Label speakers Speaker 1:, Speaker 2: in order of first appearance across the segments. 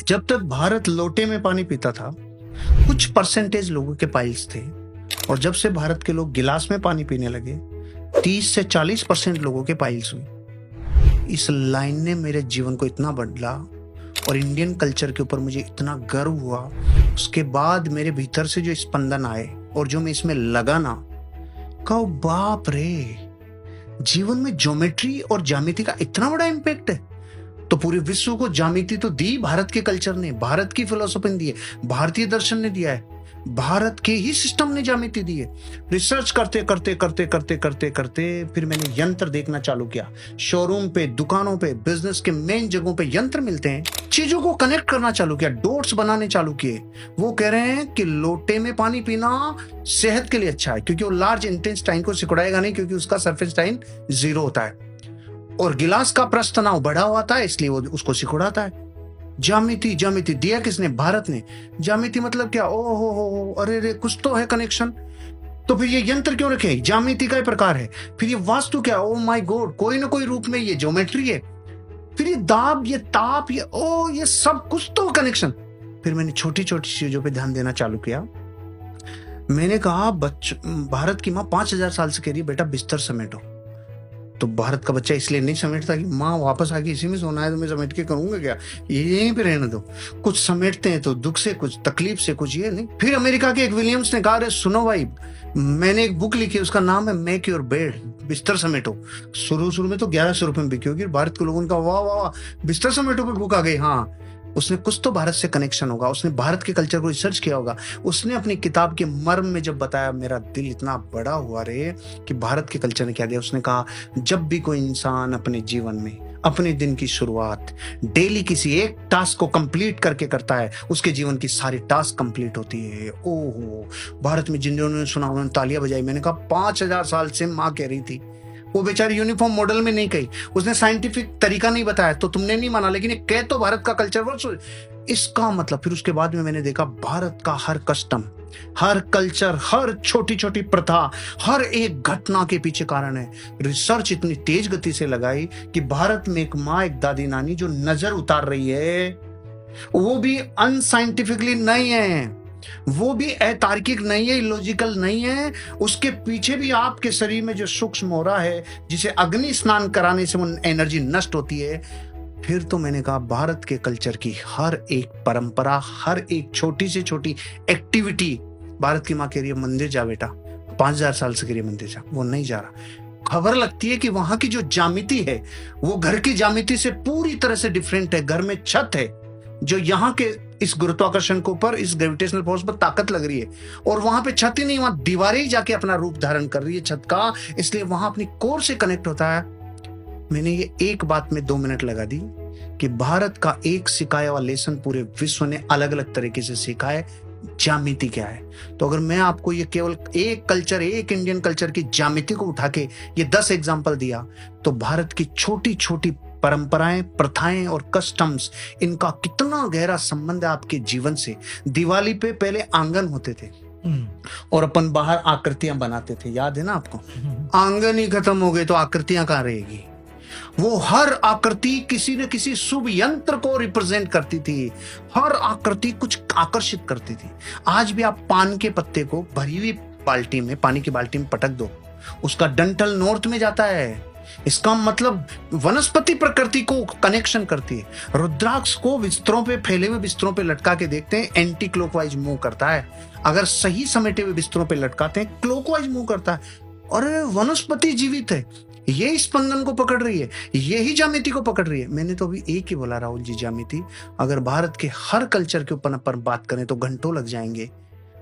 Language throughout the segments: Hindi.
Speaker 1: जब तक भारत लोटे में पानी पीता था, कुछ परसेंटेज लोगों के पाइल्स थे, और जब से भारत के लोग गिलास में पानी पीने लगे, 30 से 40% लोगों के पाइल्स हुई। इस लाइन ने मेरे जीवन को इतना बदला और इंडियन कल्चर के ऊपर मुझे इतना गर्व हुआ। उसके बाद मेरे भीतर से जो स्पंदन आए और जो मैं इसमें लगा ना, कहो बाप रे, जीवन में ज्योमेट्री और ज्यामिति का इतना बड़ा इम्पैक्ट है। तो पूरे विश्व को ज्यामिति तो दी भारत के कल्चर ने, भारत की फिलोसफी ने दी है, भारतीय दर्शन ने दिया है, भारत के ही सिस्टम ने ज्यामिति दी है। रिसर्च करते करते करते करते करते करते फिर मैंने यंत्र देखना चालू किया। शोरूम पे, दुकानों पे, बिजनेस के मेन जगहों पे यंत्र मिलते हैं। चीजों को कनेक्ट करना चालू किया, डॉट्स बनाने चालू किए। वो कह रहे हैं कि लोटे में पानी पीना सेहत के लिए अच्छा है, क्योंकि वो लार्ज इंटेस्टाइन को सिकुड़ाएगा नहीं, क्योंकि उसका सरफेस टाइन 0 होता है, और गिलास का प्रस्थ तनाव बढ़ा हुआ था, इसलिए वो उसको सिकुड़ाता है। ज्यामिति ज्यामिति दिया किसने? भारत ने। ज्यामिति मतलब क्या? ओ हो, अरे रे, कुछ तो है कनेक्शन। तो फिर ये यंत्र क्यों रखे? ज्यामिति का ही प्रकार है। फिर ये वास्तु क्या? ओ माय गॉड, कोई ना कोई रूप में ये ज्योमेट्री है। फिर ये दाब, ये ताप, ये सब कुछ तो कनेक्शन। फिर मैंने छोटी छोटी चीजों पे ध्यान देना चालू किया। मैंने कहा, भारत की माँ 5000 साल से कह रही है बेटा बिस्तर समेटो। तो भारत का बच्चा इसलिए नहीं समेटता कि माँ वापस आके इसी में सोना है, तो मैं समेट के करूंगा क्या, ये यहीं पे रहने दो। कुछ समेटते हैं तो दुख से, कुछ तकलीफ से, कुछ ये नहीं। फिर अमेरिका के एक विलियम्स ने कहा, सुनो भाई, मैंने एक बुक लिखी, उसका नाम है मेक योर बेड, बिस्तर समेटो। शुरू में तो 1100 रुपए में बिकी होगी। भारत के लोगों ने कहा वाह वाह, बिस्तर समेटो पे बुक आ गई। हाँ, उसने कुछ तो भारत से कनेक्शन होगा, उसने भारत के कल्चर को रिसर्च किया होगा। उसने अपनी किताब के मर्म में जब बताया, मेरा दिल इतना बड़ा हुआ रे कि भारत के कल्चर ने क्या दिया। उसने कहा, जब भी कोई इंसान अपने जीवन में अपने दिन की शुरुआत डेली किसी एक टास्क को कंप्लीट करके करता है, उसके जीवन की सारी टास्क कंप्लीट होती है। ओहो, भारत में जिन्होंने सुना उन्होंने तालियां बजाई। मैंने कहा 5000 साल से माँ कह रही थी, वो बेचारी यूनिफॉर्म मॉडल में नहीं कही, उसने साइंटिफिक तरीका नहीं बताया, तो तुमने नहीं माना, लेकिन ये कह तो भारत का कल्चर वर्ष इसका मतलब। फिर उसके बाद में मैंने देखा भारत का हर कस्टम, हर कल्चर, हर छोटी छोटी प्रथा, हर एक घटना के पीछे कारण है। रिसर्च इतनी तेज गति से लगाई कि भारत में एक माँ, एक दादी नानी जो नजर उतार रही है, वो भी अनसाइंटिफिकली नहीं है, वो भी अतार्किक नहीं है, इलॉजिकल नहीं है। उसके पीछे भी आपके शरीर में जो सूक्ष्म हो रहा है, जिसे अग्नि स्नान कराने से वो एनर्जी नष्ट होती है। फिर तो मैंने कहा, भारत के कल्चर की हर एक परंपरा, हर एक छोटी से छोटी एक्टिविटी, भारत की माँ कह रही है मंदिर जा बेटा, 5000 साल से कह रही है मंदिर जा, वो नहीं जा रहा। खबर लगती है कि वहां की जो ज्यामिति है वो घर की ज्यामिति से पूरी तरह से डिफरेंट है। घर में छत है जो यहाँ के इस गुरुत्वाकर्षण के ऊपर, इस ग्रेविटेशनल फोर्स पर ताकत लग रही है, और वहां पे छत ही नहीं, वहां दीवारें ही जाके अपना रूप धारण कर रही है छत का, इसलिए वहां अपनी कोर से कनेक्ट होता है। मैंने ये एक बात में 2 मिनट लगा दी कि भारत का एक सिखाया हुआ लेसन पूरे विश्व ने अलग अलग तरीके से सीखा है, ज्यामिति क्या है। तो अगर मैं आपको ये केवल एक कल्चर, एक इंडियन कल्चर की ज्यामिति को उठा के ये 10 एग्जाम्पल दिया, तो भारत की छोटी छोटी परंपराएं, प्रथाएं और कस्टम्स, इनका कितना गहरा संबंध है आपके जीवन से। दिवाली पे पहले आंगन होते थे और अपन बाहर आकृतियां बनाते थे, याद है ना आपको? आंगन ही खत्म हो गए तो आकृतियां कहां रहेगी? वो हर आकृति किसी न किसी शुभ यंत्र को रिप्रेजेंट करती थी, हर आकृति कुछ आकर्षित करती थी। आज भी आप पान के पत्ते को भरी हुई बाल्टी में, पानी की बाल्टी में पटक दो, उसका डंठल नॉर्थ में जाता है। इसका मतलब वनस्पति प्रकृति को कनेक्शन करती है। रुद्राक्ष को बिस्तरों पे, फैले हुए बिस्तरों पे लटका के देखते हैं, एंटी क्लॉकवाइज मूव करता है। अगर सही समेटे हुए बिस्तरों पे लटकाते हैं, क्लॉकवाइज मूव करता है। और वनस्पति जीवित है, ये स्पंदन को पकड़ रही है, यही ज्यामिति को पकड़ रही है। मैंने तो अभी एक ही बोला राहुल जी, ज्यामिति। अगर भारत के हर कल्चर के ऊपर अपन बात करें तो घंटों लग जाएंगे।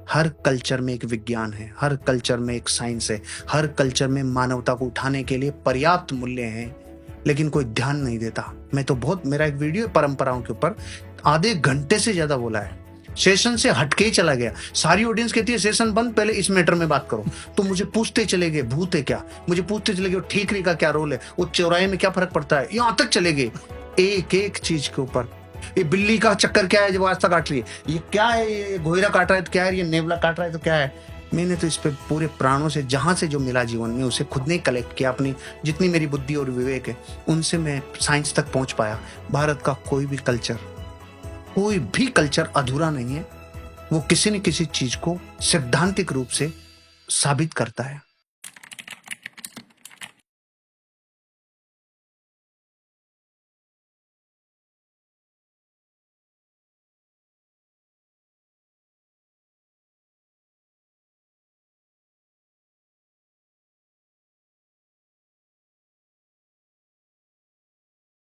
Speaker 1: हर कल्चर में एक विज्ञान है, हर कल्चर में एक साइंस है, हर कल्चर में मानवता को उठाने के लिए पर्याप्त मूल्य हैं, लेकिन कोई ध्यान नहीं देता। मैं तो मेरा एक वीडियो परंपराओं के ऊपर आधे घंटे से ज्यादा बोला है, सेशन से हटके ही चला गया। सारी ऑडियंस कहती है सेशन बंद, पहले इस मैटर में बात करो। तो मुझे पूछते चले गए भूत है क्या, मुझे पूछते चले गए ठीकरी का क्या रोल है, वो चौराहे में क्या फर्क पड़ता है, यहाँ तक चले गए एक एक चीज के ऊपर। ये बिल्ली का चक्कर क्या है जो रास्ता काट रही है, ये क्या है, ये घोयरा काट रहा है तो क्या है, ये नेवला काट रहा है तो क्या है। मैंने तो इस पे पूरे प्राणों से, जहां से जो मिला जीवन में, उसे खुद ने कलेक्ट किया। अपनी जितनी मेरी बुद्धि और विवेक है उनसे मैं साइंस तक पहुंच पाया। भारत का कोई भी कल्चर कोई भी कल्चर अधूरा नहीं है, वो किसी न किसी चीज को सैद्धांतिक रूप से साबित करता है।